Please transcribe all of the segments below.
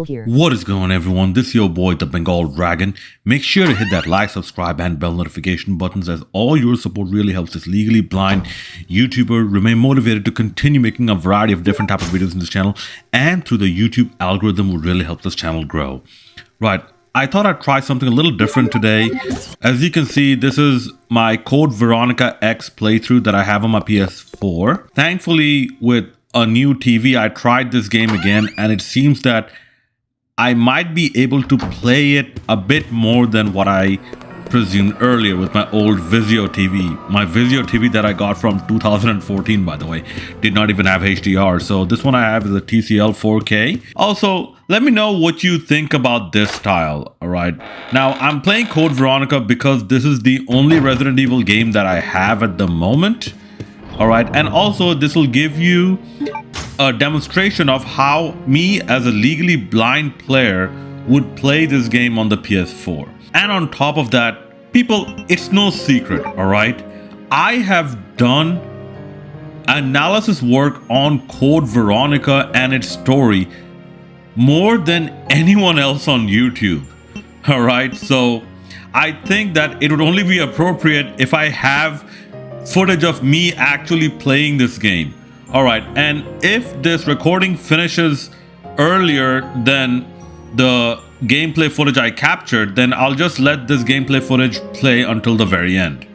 here. What is going on, everyone? This is your boy the Bengal Dragon. Make sure to hit that like, subscribe and bell notification buttons, as all your support really helps this legally blind YouTuber remain motivated to continue making a variety of different type of videos in this channel, and through the YouTube algorithm will really help this channel grow. Right, I thought I'd try something a little different today. As you can see, this is my Code Veronica X playthrough that I have on my PS4. Thankfully, with a new TV, I tried this game again, and it seems that I might be able to play it a bit more than what I presumed earlier with my old Vizio TV. My Vizio TV that I got from 2014, by the way, did not even have HDR. So this one I have is a TCL 4K. Also, let me know what you think about this style, all right? Now, I'm playing Code Veronica because this is the only Resident Evil game that I have at the moment, all right? And also, this will give you a demonstration of how me as a legally blind player would play this game on the PS4. And on top of that, people, it's no secret, all right? I have done analysis work on Code Veronica and its story more than anyone else on YouTube, all right? So I think that it would only be appropriate if I have footage of me actually playing this game. All right, and if this recording finishes earlier than the gameplay footage I captured, then I'll just let this gameplay footage play until the very end.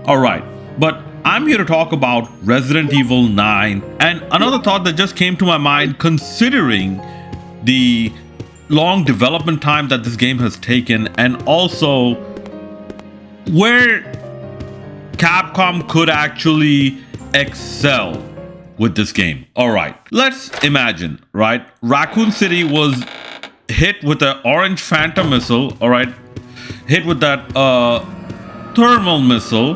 All right, but I'm here to talk about Resident Evil 9, and another thought that just came to my mind, considering the long development time that this game has taken, and also where Capcom could actually excel with this game. All right, let's imagine, right? Raccoon City was hit with an orange phantom missile, all right? Hit with that thermal missile,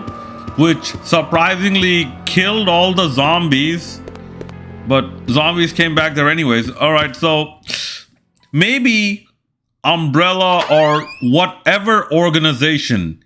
which surprisingly killed all the zombies, but zombies came back there anyways. All right, so maybe Umbrella or whatever organization,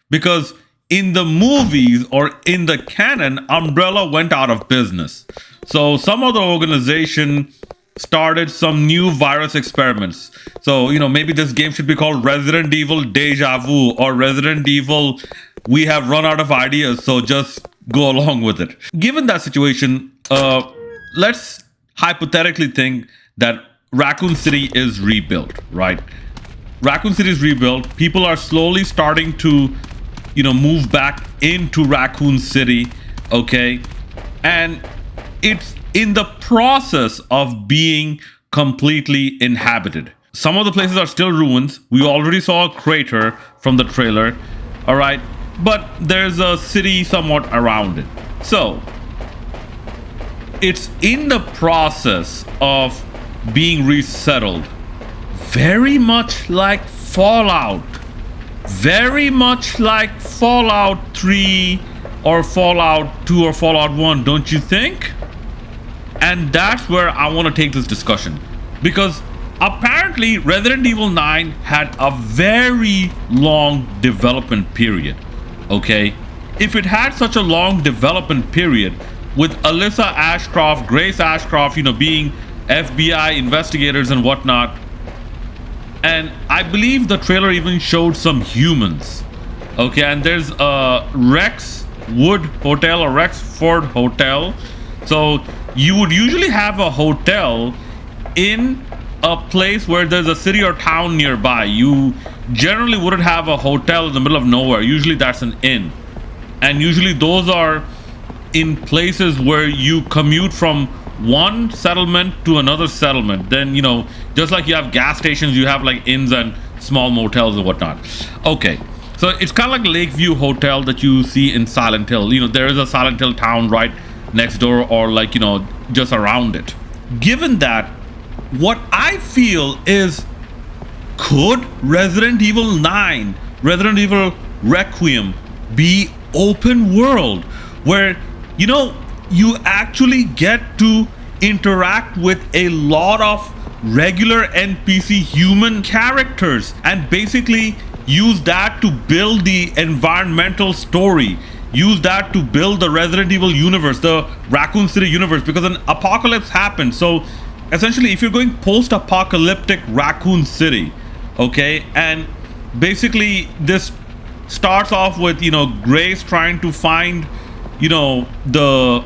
because in the movies or in the canon, Umbrella went out of business. So some other organization started some new virus experiments. So, you know, maybe this game should be called Resident Evil Deja Vu or Resident Evil We Have Run Out of Ideas, so just go along with it. Given that situation, let's hypothetically think that Raccoon City is rebuilt, right? Raccoon City is rebuilt. People are slowly starting to move back into Raccoon City, okay? And it's in the process of being completely inhabited. Some of the places are still ruins. We already saw a crater from the trailer, all right? But there's a city somewhat around it. So, it's in the process of being resettled. Very much like Fallout. Very much like Fallout 3 or Fallout 2 or Fallout 1, don't you think? And that's where I want to take this discussion, because apparently Resident Evil 9 had a very long development period, okay? If it had such a long development period with Alyssa Ashcroft, Grace Ashcroft, being FBI investigators and whatnot, and I believe the trailer even showed some humans. Okay, and there's a Rexwood Hotel or Rexford Hotel. So you would usually have a hotel in a place where there's a city or town nearby. You generally wouldn't have a hotel in the middle of nowhere. Usually that's an inn. And usually those are in places where you commute from one settlement to another settlement. Then, just like you have gas stations, you have like inns and small motels and whatnot. Okay, so it's kind of like Lakeview Hotel that you see in Silent Hill. There is a Silent Hill town right next door, or like, just around it. Given that, what I feel is, could Resident Evil 9, Resident Evil Requiem be open world, where, you actually get to interact with a lot of regular NPC human characters and basically use that to build the environmental story, use that to build the Resident Evil universe, the Raccoon City universe, because an apocalypse happened. So essentially, if you're going post-apocalyptic Raccoon City, okay, and basically this starts off with, you know, Grace trying to find, you know, the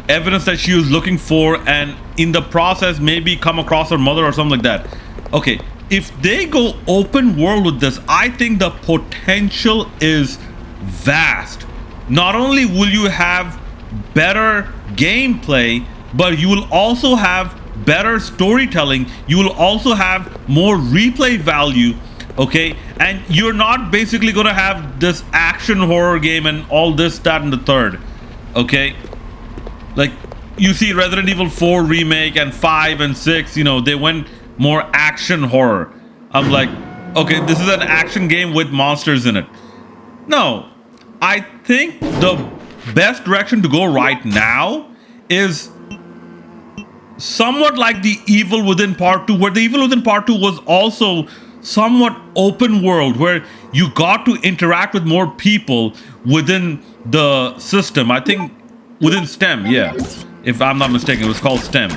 evidence that she was looking for, and in the process maybe come across her mother or something like that. Okay, if they go open world with this, I think the potential is vast. Not only will you have better gameplay, but you will also have better storytelling. You will also have more replay value, okay? And you're not basically gonna have this action horror game and all this, that, and the third, okay? Like, you see Resident Evil 4 remake and 5 and 6, you know, they went more action horror. I'm like, okay, this is an action game with monsters in it. No, I think the best direction to go right now is somewhat like the Evil Within Part 2, where the Evil Within Part 2 was also somewhat open world, where you got to interact with more people within the system. I think within STEM, yeah, if I'm not mistaken, it was called STEM.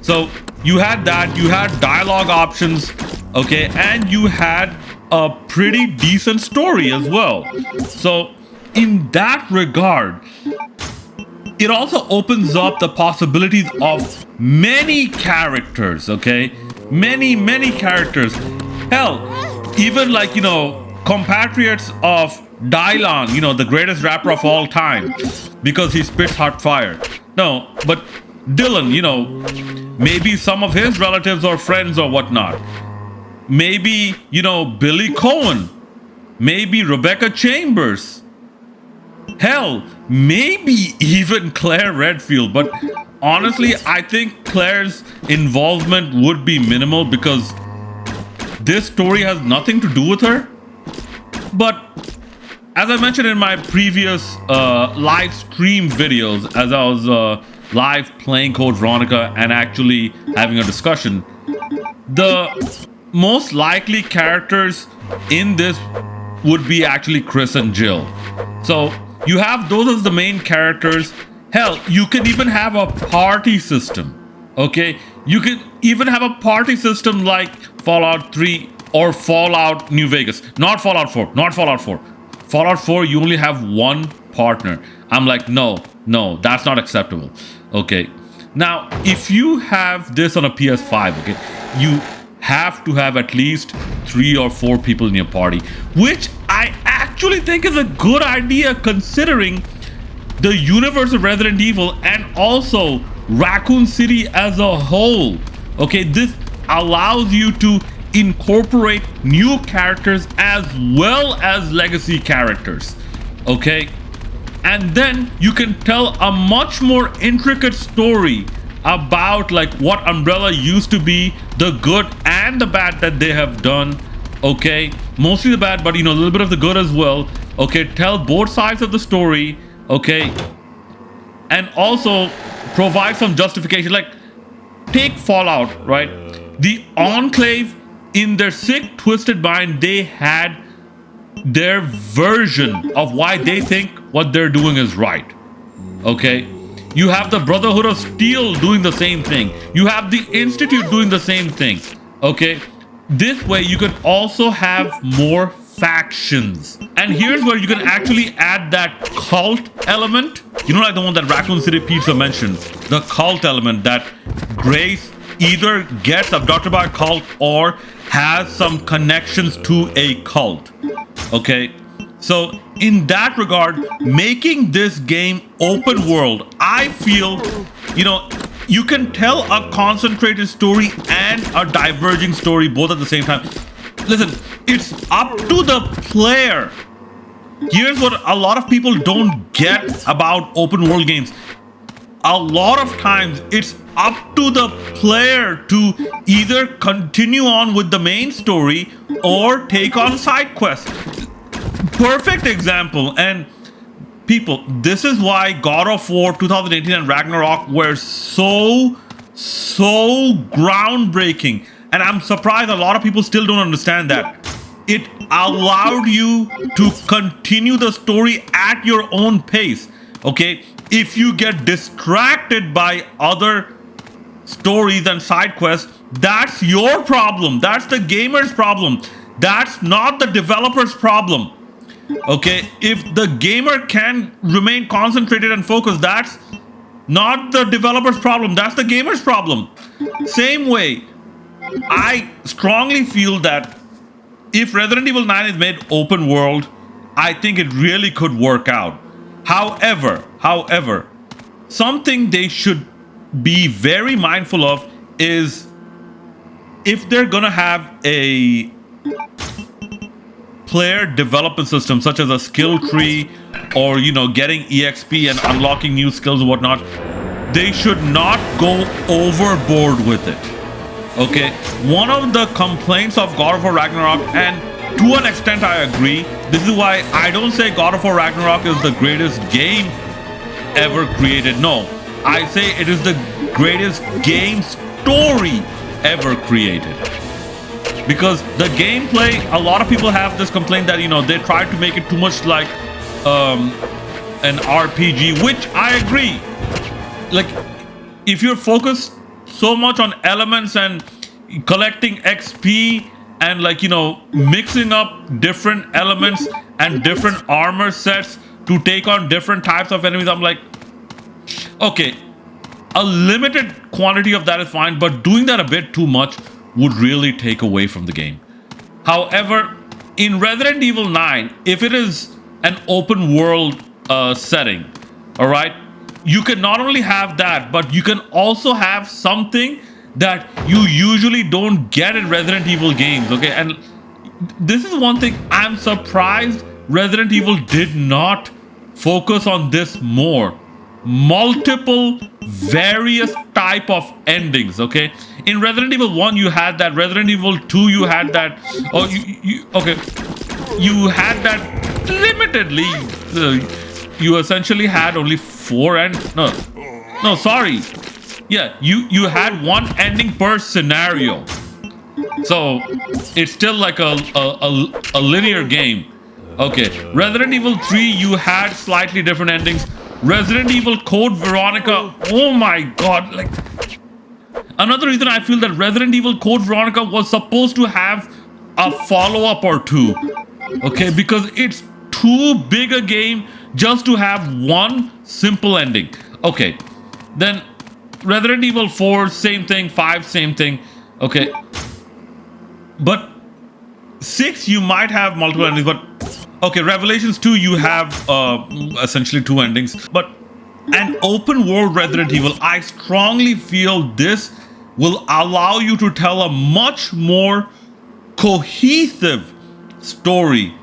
So you had that, you had dialogue options, okay, and you had a pretty decent story as well. So in that regard, it also opens up the possibilities of many characters, okay? Many characters. Hell, even like, you know, compatriots of Dylan, you know, the greatest rapper of all time, because he spits hot fire. No, but Dylan, you know, maybe some of his relatives or friends or whatnot. Maybe, you know, Billy Cohen. Maybe Rebecca Chambers. Hell, maybe even Claire Redfield. But honestly, I think Claire's involvement would be minimal because this story has nothing to do with her. But as I mentioned in my previous live stream videos, as I was live playing Code Veronica and actually having a discussion, the most likely characters in this would be actually Chris and Jill. So you have those as the main characters. Hell, you can even have a party system, okay? You can even have a party system like Fallout 3 or Fallout New Vegas. Not Fallout 4, not Fallout 4. Fallout 4, you only have one partner. I'm like, no, that's not acceptable, okay? Now, if you have this on a PS5, okay, you have to have at least 3 or 4 people in your party, which I actually think is a good idea considering the universe of Resident Evil and also Raccoon City as a whole. Okay, this allows you to incorporate new characters as well as legacy characters, okay? And then you can tell a much more intricate story about like what Umbrella used to be, the good and the bad that they have done, okay? Mostly the bad, but you know, a little bit of the good as well, okay? Tell both sides of the story, okay? And also provide some justification. Like, take Fallout, right? The Enclave, in their sick, twisted mind, they had their version of why they think what they're doing is right, okay? You have the Brotherhood of Steel doing the same thing. You have the Institute doing the same thing, okay? This way you can also have more factions. And here's where you can actually add that cult element. You know, like the one that Raccoon City Pizza mentioned, the cult element that Grace either gets abducted by a cult or has some connections to a cult, okay? So in that regard, making this game open world, I feel, you know, you can tell a concentrated story and a diverging story both at the same time. Listen, it's up to the player. Here's what a lot of people don't get about open world games. A lot of times it's up to the player to either continue on with the main story or take on side quests. Perfect example. And people, this is why God of War 2018 and Ragnarok were so groundbreaking. And I'm surprised a lot of people still don't understand that. It allowed you to continue the story at your own pace, okay? If you get distracted by other stories and side quests, that's your problem. That's the gamer's problem. That's not the developer's problem. Okay, if the gamer can remain concentrated and focused, that's not the developer's problem. That's the gamer's problem. Same way, I strongly feel that if Resident Evil 9 is made open world, I think it really could work out. However, something they should be very mindful of is if they're gonna have a player development system such as a skill tree or getting exp and unlocking new skills and whatnot, they should not go overboard with it. Okay, one of the complaints of God of War Ragnarok, and to an extent I agree, this is why I don't say God of War Ragnarok is the greatest game ever created. No, I say it is the greatest game story ever created. Because the gameplay, a lot of people have this complaint that they tried to make it too much like an RPG, which I agree. Like, if you're focused so much on elements and collecting XP and mixing up different elements and different armor sets to take on different types of enemies, I'm like, okay, a limited quantity of that is fine, but doing that a bit too much would really take away from the game. However, in Resident Evil 9, if it is an open world setting, all right, you can not only have that, but you can also have something that you usually don't get in Resident Evil games. Okay, and this is one thing I'm surprised Resident Evil did not focus on this more. Multiple various type of endings. Okay, in Resident Evil 1 you had that, Resident Evil 2 you had that, oh you had that limitedly. You essentially had only 4 sorry, yeah, you had one ending per scenario, so it's still like a linear game. Okay, Resident Evil 3 you had slightly different endings. Resident Evil Code Veronica, oh my god, like, another reason I feel that Resident Evil Code Veronica was supposed to have a follow-up or two. Okay, because it's too big a game just to have one simple ending. Okay, then Resident Evil 4, same thing. 5, same thing. Okay, but 6 you might have multiple endings, but okay, Revelations 2 you have essentially 2 endings. But an open world Resident Evil, I strongly feel this will allow you to tell a much more cohesive story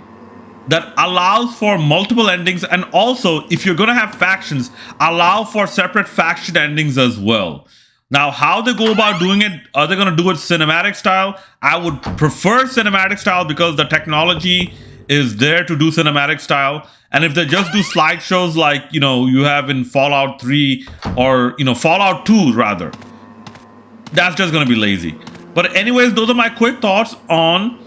that allows for multiple endings, and also if you're going to have factions, allow for separate faction endings as well. Now, how they go about doing it, are they going to do it cinematic style? I would prefer cinematic style because the technology is there to do cinematic style. And if they just do slideshows like you have in Fallout 3 or Fallout 2 rather, that's just going to be lazy. But anyways, those are my quick thoughts on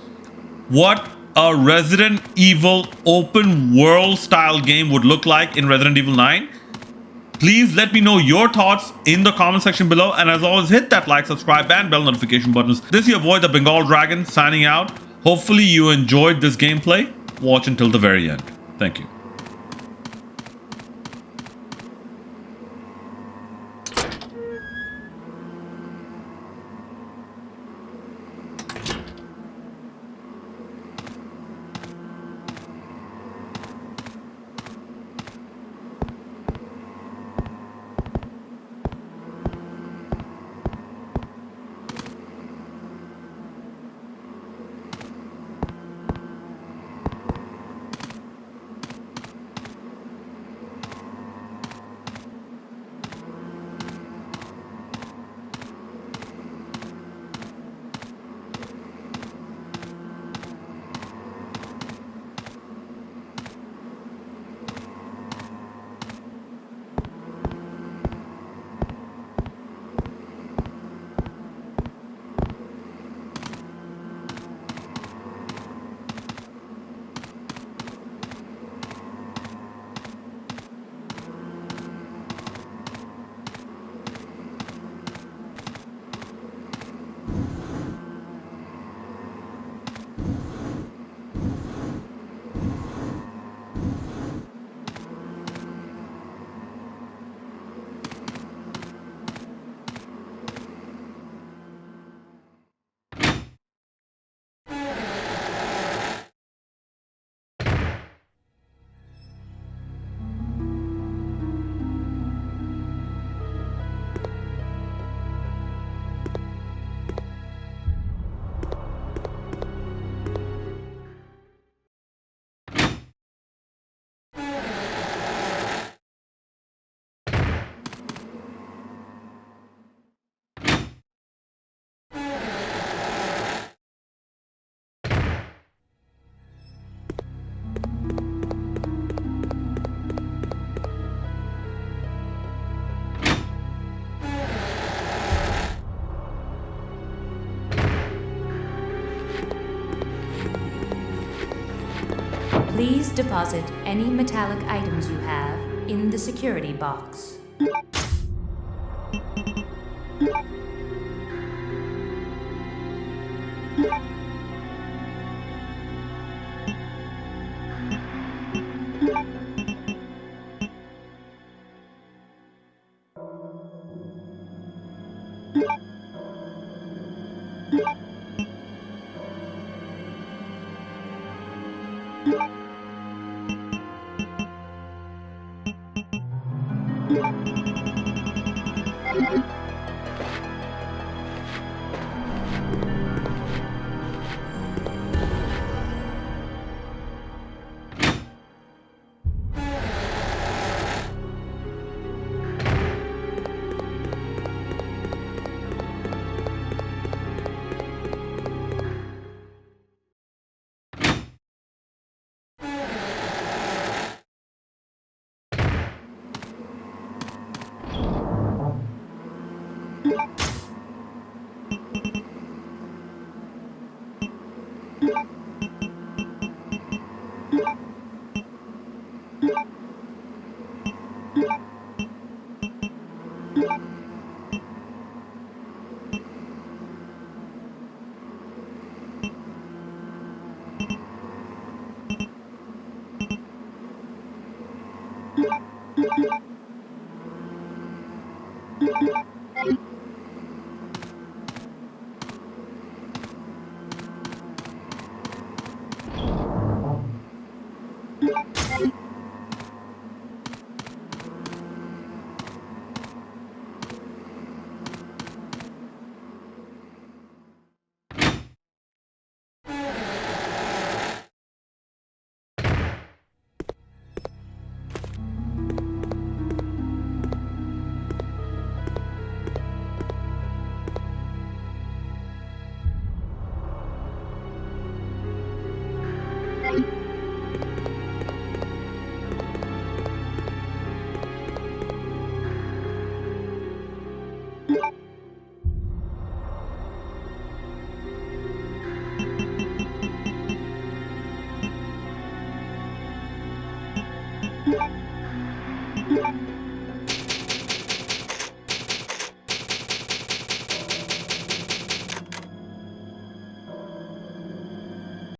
what a Resident Evil open world style game would look like in Resident Evil 9. Please let me know your thoughts in the comment section below, and as always, hit that like, subscribe and bell notification buttons. This is your boy the Bengal Dragon signing out. Hopefully you enjoyed this gameplay. Watch until the very end. Thank you. Please deposit any metallic items you have in the security box.